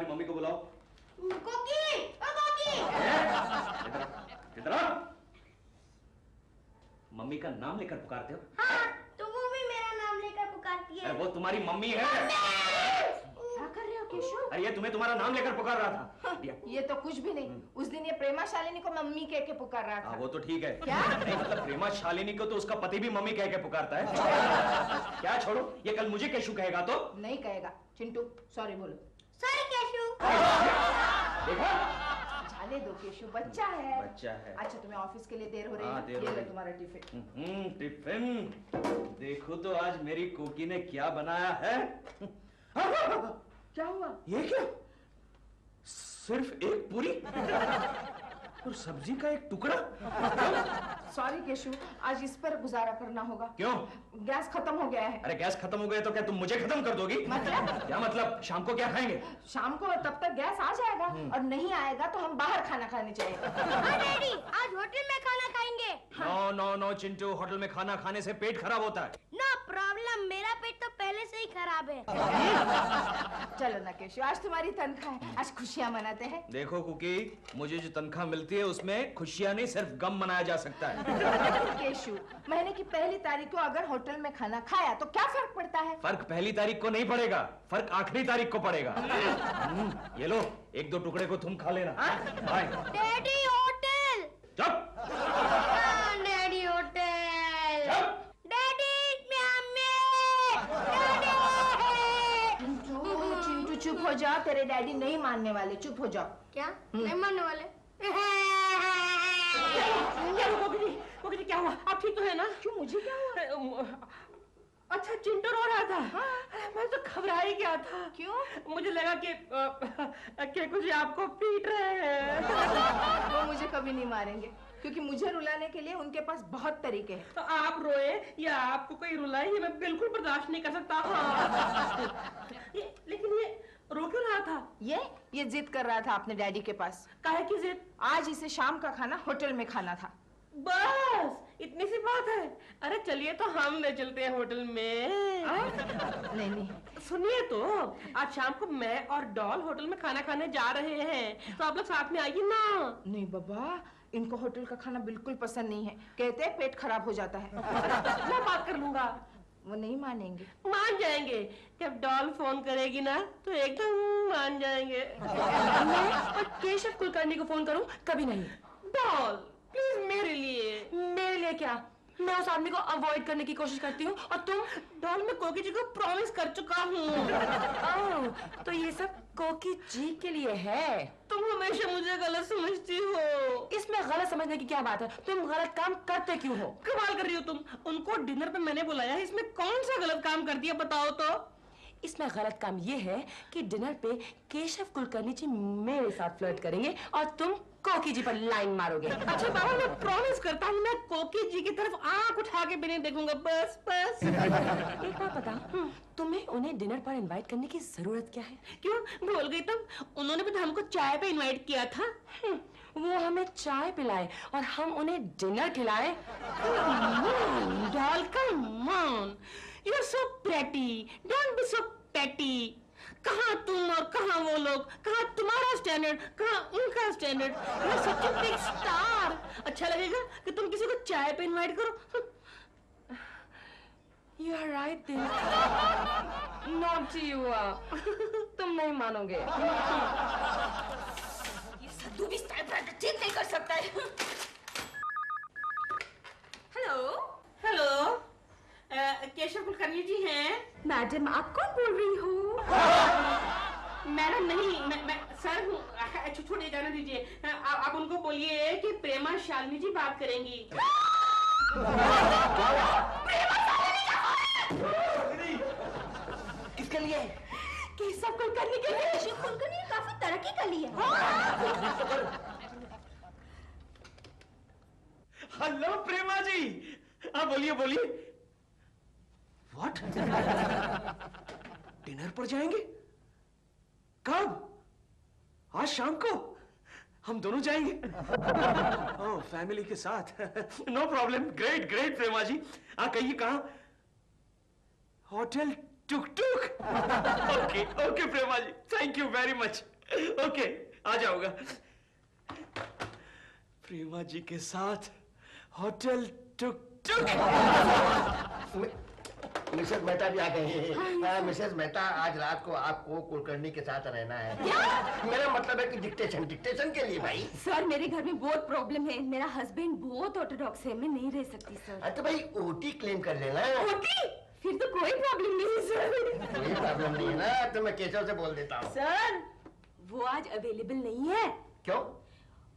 Mummy को बुलाओ। कोकी, ओ कोकी। इधर आ। मम्मी का नाम लेकर पुकारते हो? हाँ, तो वो भी मेरा नाम लेकर पुकारती है। अरे वो तुम्हारी मम्मी है। क्या कर रहे हो केशव? अरे ये तुम्हें तुम्हारा नाम लेकर पुकार रहा था। ये तो कुछ भी नहीं। उस दिन ये प्रेमा शालिनी को मम्मी कह के पुकार रहा था। वो तो ठीक है। क्या? नहीं मतलब प्रेमा शालिनी को तो उसका पति भी मम्मी कह के पुकारता है। क्या छोड़ो, ये कल मुझे केशु कहेगा तो? नहीं कहेगा। चिंटू सॉरी बोलो। सॉरी केशु। देखा? जाने दो केशु, बच्चा है। बच्चा है। अच्छा तुम्हें ऑफिस के लिए देर हो रही है। ये लो तुम्हारा टिफिन। टिफिन देखो तो आज मेरी कोकी ने क्या बनाया है। क्या हुआ? ये क्या? सिर्फ एक पूरी और सब्जी का एक टुकड़ा। सॉरी केशु, आज इस पर गुजारा करना होगा। क्यों? गैस खत्म हो गया है। अरे गैस खत्म हो गया तो क्या तुम मुझे खत्म कर दोगी? मतलब? क्या मतलब? शाम को क्या खाएंगे? शाम को तब तक गैस आ जाएगा और नहीं आएगा तो हम बाहर खाना खाने जाएंगे। हाँ डैडी, आज होटल में खाना खाएंगे। No no no Chintu, hotel में खाना खाने से पेट खराब होता है। नो प्रॉब्लम, मेरा पेट तो पहले से ही खराब है। चलो ना केशु, आज तुम्हारी तनख्वाह है, आज खुशियाँ मनाते हैं। देखो कुकी, मुझे जो तनख्वाह मिलती है उसमें खुशियाँ नहीं सिर्फ गम मनाया जा सकता है। केशु, महीने की पहली तारीख को अगर होटल में खाना खाया तो क्या फर्क पड़ता है? फर्क पहली तारीख को नहीं पड़ेगा, फर्क आखिरी तारीख को पड़ेगा। ये लो, एक दो टुकड़े को तुम खा लेना। Daddy hotel. चुप। Daddy hotel. डैडी चिंटू चुप हो जाओ, तेरे डैडी नहीं मानने वाले, चुप हो जाओ। क्या? नहीं मानने वाले? क्या हुआ? आप ठीक तो है ना? क्यों, मुझे क्या हुआ? अच्छा चिंटू रो रहा था। हाँ? मैं तो घबरा ही गया था। क्यों? मुझे लगा कि कुछ आपको पीट रहे हैं। वो मुझे कभी नहीं मारेंगे क्योंकि मुझे रुलाने के लिए उनके पास बहुत तरीके हैं। तो आप रोए या आपको कोई रुलाए ये मैं बिल्कुल बर्दाश्त नहीं कर सकता। हाँ। लेकिन ये रो क्यों रहा था? ये जिद कर रहा था अपने डैडी के पास। काहे की जिद? आज इसे शाम का खाना होटल में खाना था। बस इतनी सी बात है? अरे चलिए तो हम ले चलते हैं होटल में। नहीं सुनिए तो, आज शाम को मैं और डॉल होटल में खाना खाने जा रहे हैं, तो आप लोग साथ में आइए ना। नहीं बाबा, इनको होटल का खाना बिल्कुल पसंद नहीं है, कहते हैं पेट खराब हो जाता है। मैं बात कर लूंगा। वो नहीं मानेंगे। मान जाएंगे, जब डॉल फोन करेगी ना तो एकदम मान जाएंगे। मैं केशव कुलकर्णी को फोन करूं? कभी नहीं। डॉल प्लीज मेरे लिए। मेरे लिए क्या? मैं उस आदमी को अवॉइड करने की कोशिश करती हूँ और तुम? डॉल मैं कोकी जी को प्रॉमिस कर चुका हूँ। तो ये सब कोकी जी के लिए है? तुम हमेशा मुझे गलत समझती हो। इसमें गलत समझने की क्या बात है? तुम गलत काम करते क्यों हो? कमाल कर रही हो तुम। उनको डिनर पे मैंने बुलाया है, इसमें कौन सा गलत काम कर दिया बताओ तो? इसमें गलत काम ये है कि डिनर पे केशव कुलकर्णी जी मेरे साथ फ्लर्ट करेंगे और तुम कोकी जी पर लाइन मारोगे। अच्छा बाबा, मैं प्रॉमिस करता हूँ मैं कोकी जी की तरफ आंख उठा के भी नहीं देखूंगा। बस बस। एक बात बता, तुम्हें उन्हें डिनर पर इनवाइट करने की जरूरत क्या है? क्यों भूल गई तुम? उन्होंने भी तो हमको चाय पे इनवाइट किया था। वो हमें चाय पिलाए और हम उन्हें डिनर खिलाए? Doll come on, you are so pretty, don't be so petty. कहाँ तुम और कहाँ वो लोग, कहाँ तुम्हारा स्टैंडर्ड, कहाँ उनका स्टैंडर्ड। मैं सच में बिग स्टार। अच्छा लगेगा कि तुम किसी को चाय पे इनवाइट करो? You are right then. Naughty you are. तुम नहीं मानोगे। ये सद्दू भी स्टाइल ठीक नहीं कर सकता है। हेलो हेलो, केशव कुलकर्णी जी हैं? मैडम, आप कौन बोल रही हो? मैडम नहीं, मैं सर हूँ। छोड़िए, जाने दीजिए। आप उनको बोलिए कि प्रेमा शालिनी जी बात करेंगी। किसके लिए? केशव कुलकर्णी के लिए। केशव कुलकर्णी ने काफी तरक्की कर ली है। हेलो प्रेमा जी। हाँ बोलिए बोलिए। व्हाट? डिनर पर जाएंगे? कब? आज शाम को? हम दोनों जाएंगे। ओह, फैमिली के साथ। No problem. Great great Prema ji. कहिए कहाँ? Hotel tuk tuk. Okay okay Prema ji, thank you very much. Okay, आ जाऊंगा। प्रेमा जी के साथ hotel tuk tuk. Mrs Mehta भी आ गई। मिसेस मेहता, आज रात को आपको कुलकर्णी के साथ रहना है। मेरा मतलब है कि डिक्टेशन के लिए भाई। सर मेरे घर में बहुत प्रॉब्लम है, मेरा हस्बैंड बहुत ऑर्थोडॉक्स है, मैं नहीं रह सकती सर। अरे तो भाई ओटी क्लेम कर लेना। ओटी? फिर तो कोई प्रॉब्लम नहीं है सर। कोई प्रॉब्लम नहीं है ना, तो मैं केशव से बोल देता हूँ। सर वो आज अवेलेबल नहीं है। क्यों?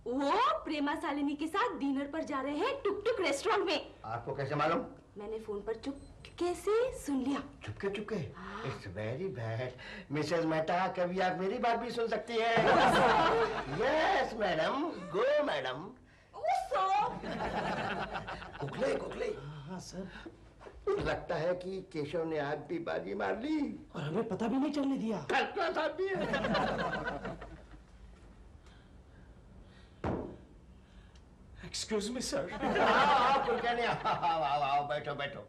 वो प्रेमा शालिनी के साथ डिनर पर जा रहे हैं टुक टुक रेस्टोरेंट में। आपको कैसे मालूम? मैंने फोन पर चुपके से सुन लिया। चुपके? It's very bad. Mrs Mehta, कभी आप मेरी बात भी सुन सकती हैं। यस मैडम, गो मैडम। कुकले। हाँ सर। लगता है कि केशव ने आज भी बाजी मार ली और हमें पता भी नहीं चलने दिया। फर्स्ट आदमी है। Excuse me sir. आओ कुलकर्णी, आओ, बैठो।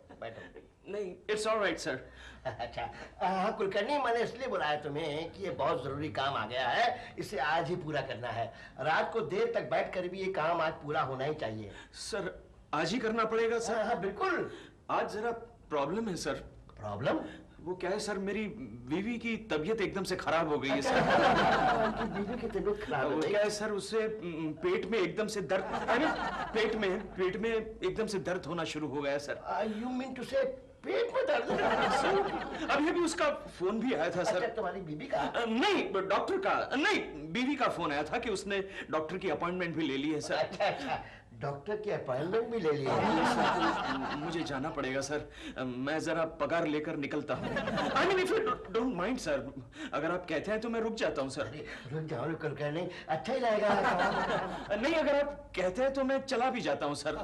नहीं, इट्स ऑलराइट सर। अच्छा, हाँ कुलकर्णी, मैंने इसलिए बुलाया तुम्हें कि ये बहुत जरूरी काम आ गया है, इसे आज ही पूरा करना है। रात को देर तक बैठकर भी ये काम आज पूरा होना ही चाहिए। सर आज ही करना पड़ेगा सर? हाँ बिल्कुल। आज जरा प्रॉब्लम है सर। प्रॉब्लम? वो क्या है सर, मेरी बीवी की तबीयत एकदम से खराब हो गई है सर। बीवी की तबीयत खराब वो हो गई? क्या है सर, उससे पेट में एकदम से दर्द, अरे पेट में एकदम से दर्द होना शुरू हो गया सर। यू मीन टू से पेट में दर्द? अभी उसका फोन भी आया था सर। अच्छा, तुम्हारी बीवी का? नहीं, डॉक्टर का नहीं, बीवी का फोन आया था कि उसने डॉक्टर की अपॉइंटमेंट भी ले ली है सर। अच्छा, डॉक्टर की अपॉइंटमेंट भी ले ली है। मुझे जाना पड़ेगा सर, मैं जरा पगार लेकर निकलता हूँ। If you don't mind sir, अगर आप कहते हैं तो मैं रुक जाता हूँ सर। रुक जाओ कुलकर्णी, अच्छा ही रहेगा। नहीं, अगर आप कहते हैं तो मैं चला भी जाता हूँ सर।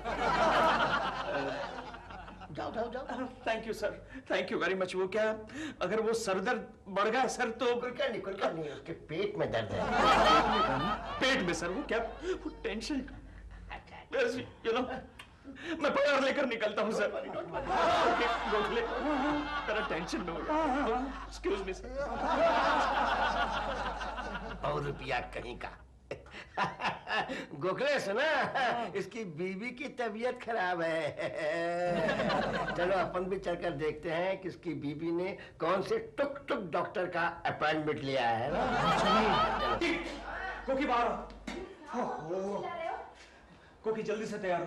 जाओ। Thank you sir, thank you very much. वो क्या, अगर वो सर दर्द बढ़ गया सर तो? कुलकर्णी, उसके पेट में दर्द है। पेट में सर? वो क्या, वो टेंशन, यू नो, मैं पगार लेकर निकलता हूँ सर। गोखले, तेरा टेंशन में होगा। Excuse me sir. और रुपया कहीं का। गोखले सुना, इसकी बीवी की तबीयत खराब है। चलो अपन भी चलकर देखते हैं कि इसकी बीवी ने कौन से टुक टुक डॉक्टर का अपॉइंटमेंट लिया है ना। कोकी बाहर। कोकी जल्दी से तैयार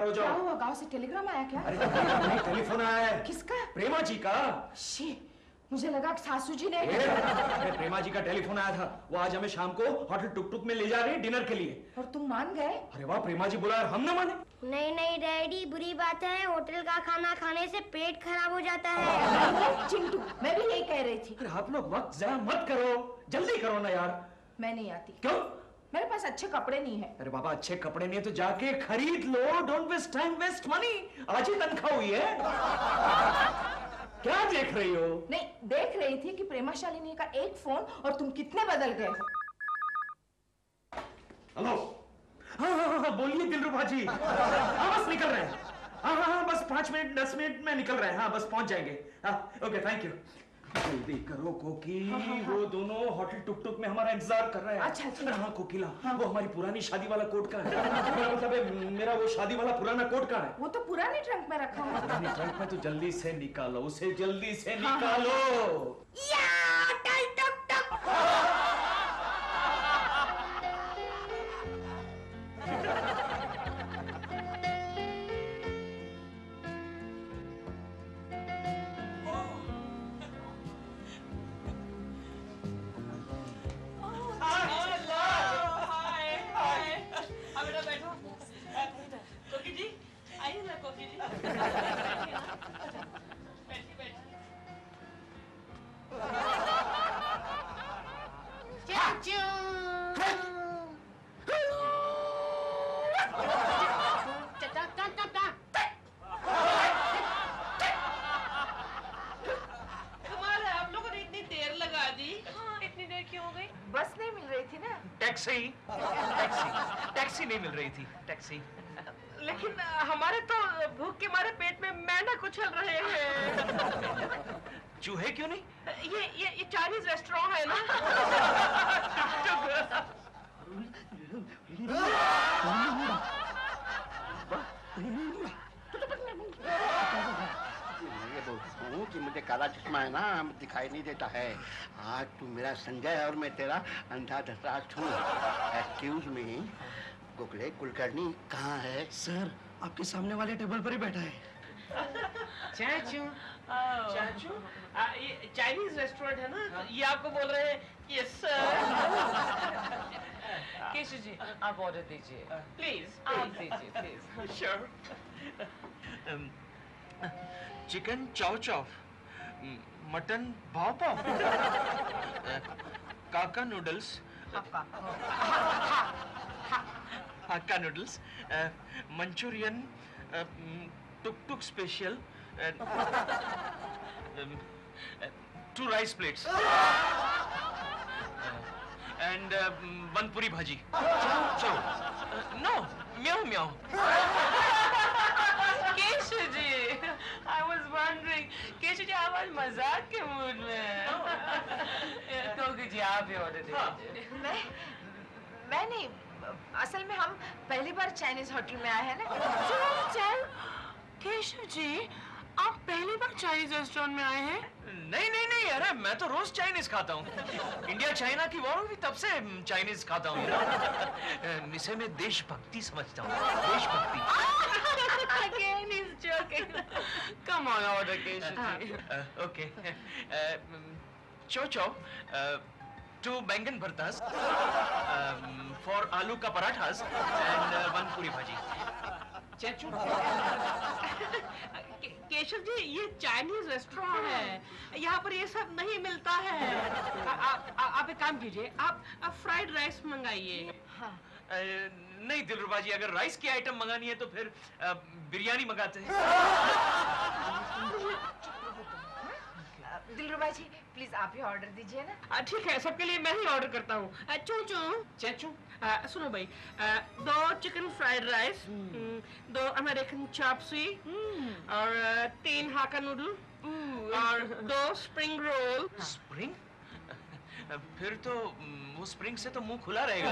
हो जाओ। क्या हुआ, गांव से टेलीग्राम आया क्या? अरे टेलीफोन आया है। किसका? प्रेमा जी का। शी, मुझे लगा कि सासू जी ने। अरे प्रेमा जी का टेलीफोन आया था, वो आज हमें शाम को होटल टुक टुक में ले जा रहे हैं डिनर के लिए। और तुम मान गए? अरे वाह, प्रेमा जी बुलाया और हम न माने। नहीं डैडी, बुरी बात है, होटल का खाना खाने से पेट खराब हो जाता है। चिंटू, मैं भी यही कह रही थी। अरे आप लोग वक्त ज़ाया मत करो, जल्दी करो ना यार। मैं नहीं आती। क्यों? मेरे पास अच्छे कपड़े नहीं है। अरे बाबा, अच्छे कपड़े नहीं है तो जाके खरीद लो। Don't waste time, waste money. आज ही तनख्वाह हुई है। क्या देख रही हो? नहीं, देख रही थी कि प्रेमा शालिनी का एक फोन और तुम कितने बदल गए हो। हेलो। हाँ, बोलिए दिलरुबा जी। हाँ बस निकल रहे हैं। हाँ, बस 5 मिनट 10 मिनट में निकल रहे हैं। हाँ बस पहुंच जाएंगे। हाँ ओके, थैंक यू। जल्दी करो कोकी। वो दोनों होटल टुक टुक में हमारा इंतजार कर रहे हैं। अच्छा। हाँ कोकिला, वो हमारी पुरानी शादी वाला कोट का है। मेरा मतलब है, मेरा वो शादी वाला पुराना कोट का है। वो तो पुरानी ट्रंक में रखा हुआ। पुरानी ट्रंक में तो जल्दी से निकालो उसे, जल्दी से निकालो। बस नहीं मिल रही थी ना? टैक्सी नहीं मिल रही थी। टैक्सी। लेकिन हमारे तो भूख के मारे पेट में मैना कुचल रहे हैं। चूहे क्यों नहीं? ये चाइनीज रेस्टोरेंट है ना। चश्मा है ना, दिखाई नहीं देता है। आज तू मेरा संजय और मैं तेरा अंधा धतराज हूँ। एक्सक्यूज मी, गोखले कुलकर्णी कहाँ है? सर आपके सामने वाले टेबल पर ही बैठा है। चाचू, चाचू, ये चाइनीज रेस्टोरेंट है ना, तो ये आपको बोल रहे हैं यस सर। केशव जी आप ऑर्डर दीजिए, प्लीज आप दीजिए प्लीज। श्योर। चिकन चाव चाव, मटन भाव पाव, काका noodles, Hakka noodles, Manchurian, took took special, 2 rice plates, and 1 puri bhaji. Chow. No, meow meow. Keshav ji, I was wondering, Keshav ji आप आज मजाक के मूड में हैं। कोकी जी आप ही ऑर्डर दीजिए। मैं नहीं, असल में हम पहली बार चाइनीज होटल में आए हैं ना। चल केशव जी आप पहली बार चाइनीज रेस्टोरेंट में आए हैं? नहीं नहीं नहीं, अरे मैं तो रोज चाइनीज खाता हूँ। इंडिया चाइना की वॉर हुई तब से चाइनीज खाता हूँ। इसे मैं देशभक्ति समझता हूँ, देशभक्ति। Again he's joking. Come on, order Keshav ji. Okay. Chow chow, 2 बैंगन भरतास, 4 आलू का पराठास, and 1 पूरी भाजी। चाचू, केशव जी ये चाइनीज रेस्टोरेंट है, यहाँ पर ये सब नहीं मिलता है। आप एक काम कीजिए, आप फ्राइड राइस मंगाइए। नहीं दिलरुबा जी, अगर राइस की आइटम मंगानी है तो फिर बिरयानी मंगाते हैं। दिलरुबा जी प्लीज आप ही ऑर्डर दीजिए ना। ठीक है, सबके लिए मैं ही ऑर्डर करता हूँ। चाचू, सुनो भाई, 2 chicken fried rice, 2 American chop सुई, और 3 हाक्का नूडल, और 2 स्प्रिंग रोल। स्प्रिंग? फिर तो वो स्प्रिंग से तो मुंह खुला रहेगा।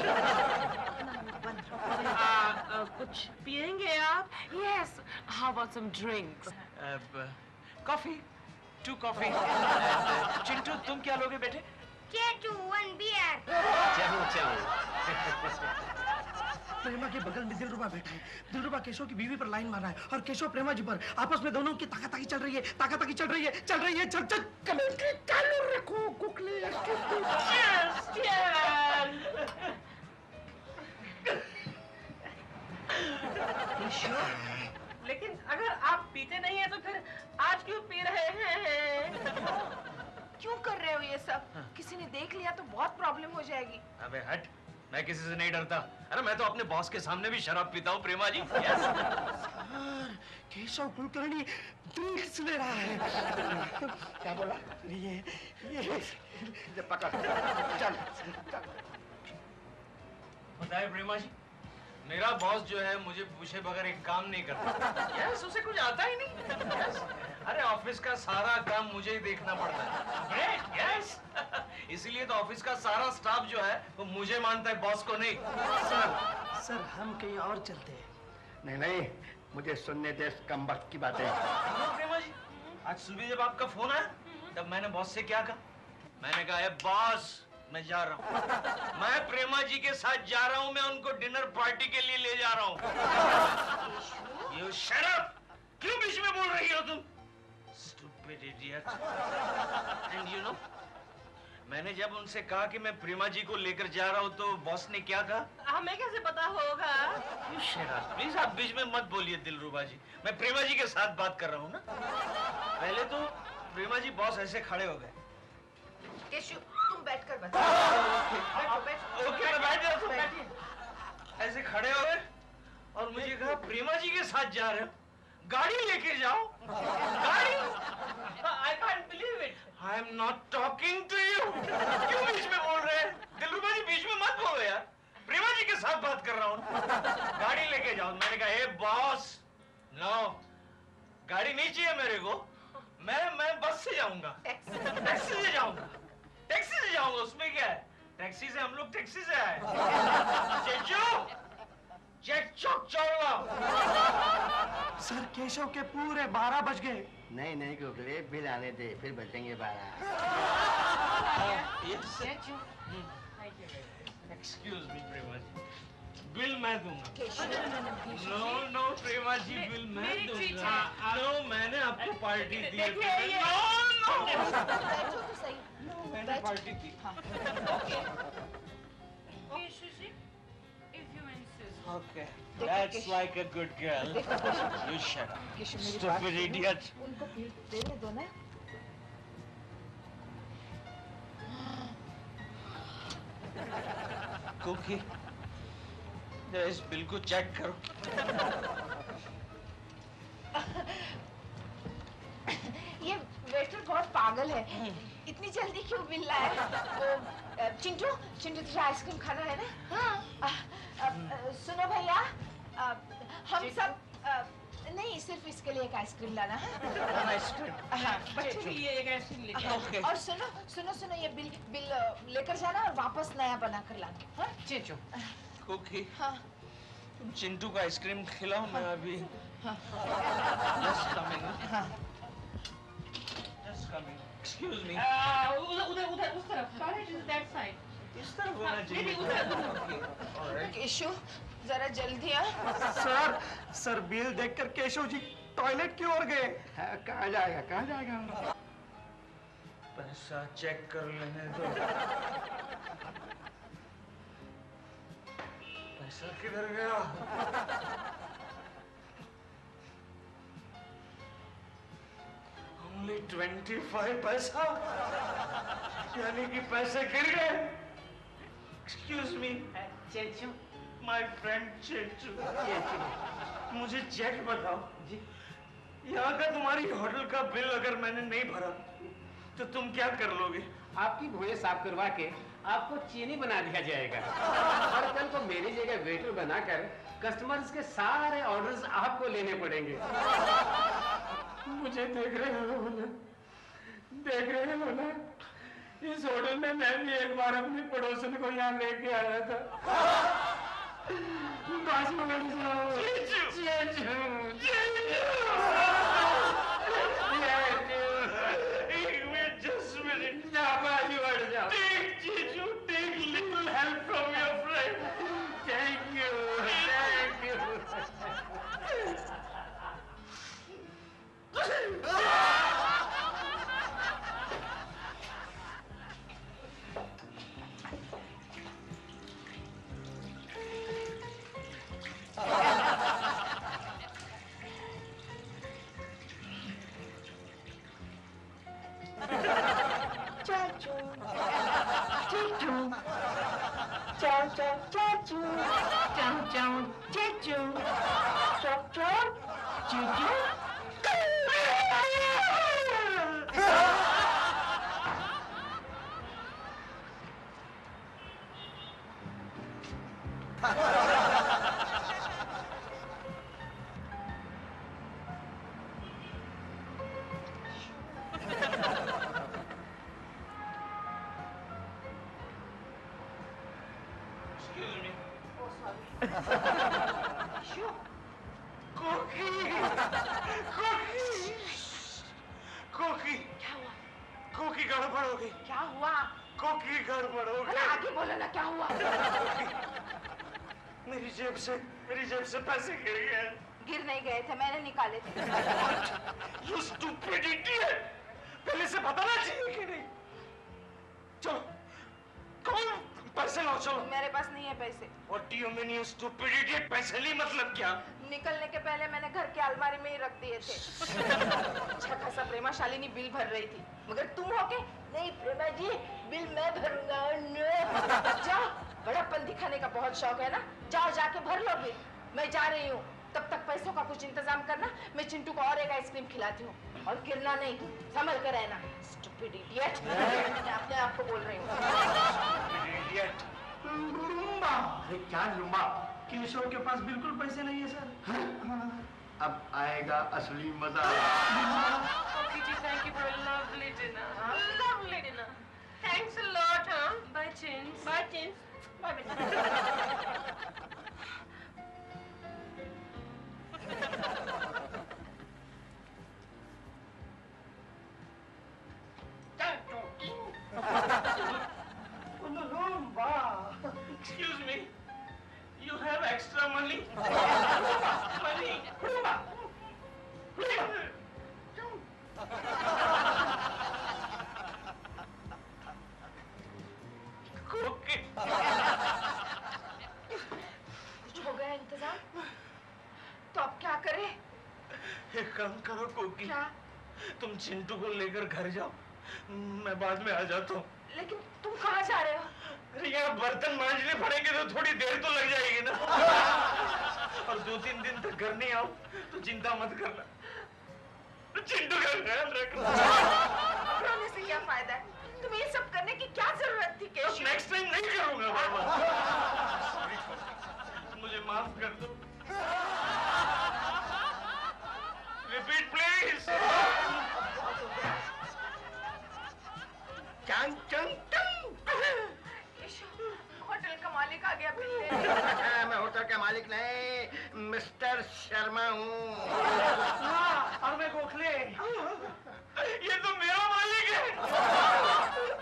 कुछ पियेंगे आप? Yes, how about some drinks? Coffee, 2 coffee. Chintu तुम क्या लोगे बेटे? Chechu, 1 beer. प्रेमा के बगल में दिलरुबा बैठा है। दिलरुबा केशव की बीवी पर लाइन मार रहा है और केशव प्रेमा जी पर। आपस में दोनों की ताकाताकी चल रही है, ताकाताकी चल रही है, चल रही है। चल चल कमेंट्री चालू रखो कुकले। लेकिन अगर आप पीते नहीं है तो फिर आज क्यों पी रहे हैं? क्यों कर रहे हो ये सब? किसी ने देख लिया तो बहुत प्रॉब्लम हो जाएगी। अबे हट, मैं किसी से नहीं डरता। अरे मैं तो अपने बॉस के सामने भी शराब पीता हूँ प्रेमा जी। Yes. Sir Keshav Kulkarni drinks ले रहा है। क्या बोला? ये पकड़, चल चल। बताए प्रेमा जी, मेरा बॉस जो है मुझे पूछे बगैर एक काम नहीं करता। यस, उसे कुछ आता ही नहीं। यस, अरे ऑफिस का सारा काम मुझे ही देखना पड़ता है। Great, yes. इसीलिए तो ऑफिस का सारा स्टाफ जो है वो मुझे मानता है, बॉस को नहीं। सर हम कहीं और चलते हैं। नहीं नहीं, मुझे सुनने दे कम वक्त की बातें। प्रेमा जी, आज सुबह जब आपका फोन आया तब मैंने बॉस से क्या कहा? मैंने कहा है बॉस मैं जा रहा हूँ, मैं प्रेमा जी के साथ जा रहा हूँ, मैं उनको डिनर पार्टी के लिए ले जा रहा हूँ। You shut up! क्यों बीच में बोल रही हो तुम? Stupid idiot! And you know, मैंने जब उनसे कहा कि मैं प्रेमा जी को लेकर जा रहा हूँ तो बॉस ने क्या कहा? हमें कैसे पता होगा? You shut up! Please आप बीच में मत बोलिए दिलरुबा जी, मैं प्रेमा जी के साथ बात कर रहा हूँ ना। पहले तो प्रेमा जी बॉस ऐसे खड़े हो गए। केशव तुम बैठकर बता। ओके मैं बैठ जाता हूँ। ऐसे खड़े हो गए और मुझे कहा प्रेमा जी के साथ जा रहे हो, गाड़ी लेके जाओ। गाड़ी? I can't believe it. I am not talking to you. क्यों बीच में बोल रहे हैं? दिलरुबा जी बीच में मत बोलो यार, प्रेमा जी के साथ बात कर रहा हूँ। गाड़ी लेके जाओ। मैंने कहा हे बॉस, नो, गाड़ी नहीं चाहिए मेरे को, मैं बस से जाऊंगा, टैक्सी से जाऊंगा, टैक्सी से जाऊंगा, उसमें क्या है? टैक्सी से हम लोग टैक्सी से आए। सर केशव के पूरे 12 बज गए। नहीं नहीं कुकले, बिल आने दे, फिर बचेंगे 12। एक्सक्यूज मी प्रेमा जी, बिल मैं दूंगा। केशव, नो नो प्रेमा जी, बिल मैं मेरी treat दूंगा। है। नो, मैंने आपको पार्टी दी है। देखिए, ये- नो बैठो तो सही। मैंने party the. Keshu ji, if you insist. Okay, that's like a good girl. You shut up. Keshav मेरी बात Stupid सुनो। idiot. उनको बिल देने दो ना। कुकी, जरा इस बिल को चेक करो। ये वेटर बहुत पागल है। इतनी जल्दी क्यों बिल लाया? वो चिंटू, चिंटू तुझे आइसक्रीम खाना है ना? हाँ। सुनो भैया, हम सब नहीं, सिर्फ इसके लिए एक आइसक्रीम लाना है। आइसक्रीम। हाँ, बच्चे के लिए एक आइसक्रीम लेके हाँ, Okay. और सुनो सुनो सुनो, ये बिल लेकर जाना और वापस नया बना कर लाना। हाँ? चिंटू, कुकी, हाँ। तुम चिंटू को आइसक्रीम खिलाओ, मैं अभी हाँ। just coming. हाँ। Just coming. Excuse me. उधर उधर उधर उस तरफ। Toilet is that side. इस तरफ होना चाहिए। नहीं, उधर। Alright. केशव, जरा जल्दी आ। सर बिल देखकर केशव जी टॉयलेट की ओर गए। हाँ, कहाँ जाएगा, कहाँ जाएगा? पैसा चेक कर लेने दो। पैसा किधर गया? Only 25 पैसा? यानी कि पैसे गिर गए? Excuse me, चेचू। my friend चेचू। मुझे चेक बताओ। जी। यहाँ का तुम्हारी होटल का बिल अगर मैंने नहीं भरा, तो तुम क्या कर लोगे? आपकी भुएं साफ करवा के आपको चीनी बना दिया जाएगा और कल को मेरी जगह वेटर बनाकर कस्टमर्स के सारे ऑर्डर्स आपको लेने पड़ेंगे। मुझे देख रहे हो ना? देख रहे हो ना? इस होटल में मैं भी एक बार अपनी पड़ोसन को यहाँ लेके आया था। बस एक minute, just minute. Take little help from your friend. Thank you. चाचू, चीचू, चाव चाव चाचू, चाव चाव चीचू, चाव चाव चीचू। Excuse me. Oh, sorry. कोकी, क्या हुआ? कोकी गड़बड़ हो गई। क्या हुआ? कोकी गड़बड़ हो अरे गई। आगे बोलो ना, क्या हुआ? मेरी जेब से पैसे गिर गए। गिर नहीं गए थे, मैंने निकाले थे। You stupid idiot! पहले से बताना चाहिए कि नहीं? चलो, कौन पैसे लाओ, चलो। मेरे पास नहीं है पैसे। What do you mean, you stupid idiot? पैसे ली मतलब क्या? निकलने के पहले मैंने घर के अलमारी में ही रख दिए थे। अच्छा खासा प्रेमा शालिनी बिल भर रही थी, मगर तुम हो के नहीं प्रेमा जी, बिल मैं भरूंगा। जाओ, बड़ापन दिखाने का बहुत शौक है ना, जाओ जाके भर लो बिल। मैं जा रही हूँ, तब तक पैसों का कुछ इंतजाम करना। मैं चिंटू को और एक आइसक्रीम खिलाती हूँ, और गिरना नहीं, संभल कर रहना। स्टूपिड इडियट, मैं अपने आप को बोल रही हूँ। Stupid idiot! लुम्बा। अरे क्या लुम्बा? केशव के पास बिल्कुल पैसे नहीं है सर। अब आएगा असली मजा। Okay, ji, thank you for a lovely dinner. Lovely dinner. Thanks a lot, huh? Bye, Chins. Bye, Chins. Bye, bye. you have extra money? Money. Okay. कुछ हो गया इंतजाम? तो अब क्या करें? एक काम करो कोकी, क्या? तुम चिंटू को लेकर घर जाओ, मैं बाद में आ जाता हूँ। लेकिन तुम कहाँ जा रहे हो? अरे यहाँ बर्तन मांजने पड़ेंगे तो थोड़ी देर तो लग जाएगी ना। और 2-3 दिन तक घर नहीं आऊँ तो चिंता मत करना, चिंटू का ख्याल रखना। रोने से क्या फायदा है? तुम्हें ये सब करने की क्या जरूरत थी केशव? नेक्स्ट टाइम नहीं करूँगा बाबा। मुझे माफ कर दो। Repeat please. चंग चंग चंग। केशव, होटल का मालिक आ गया मिलने। मैं होटल का मालिक नहीं, मिस्टर शर्मा हूँ। और मैं गोखले, ये तो मेरा मालिक है।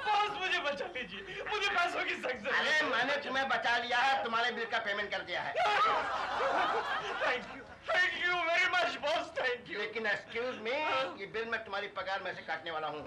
बॉस मुझे बचा लीजिए, मुझे पैसों की सख्त जरूरत है। अरे मैंने तुम्हें बचा लिया है, तुम्हारे बिल का पेमेंट कर दिया है। Thank you very much boss, thank you. लेकिन एक्सक्यूज मी, ये बिल मैं तुम्हारी पगार में से काटने वाला हूँ।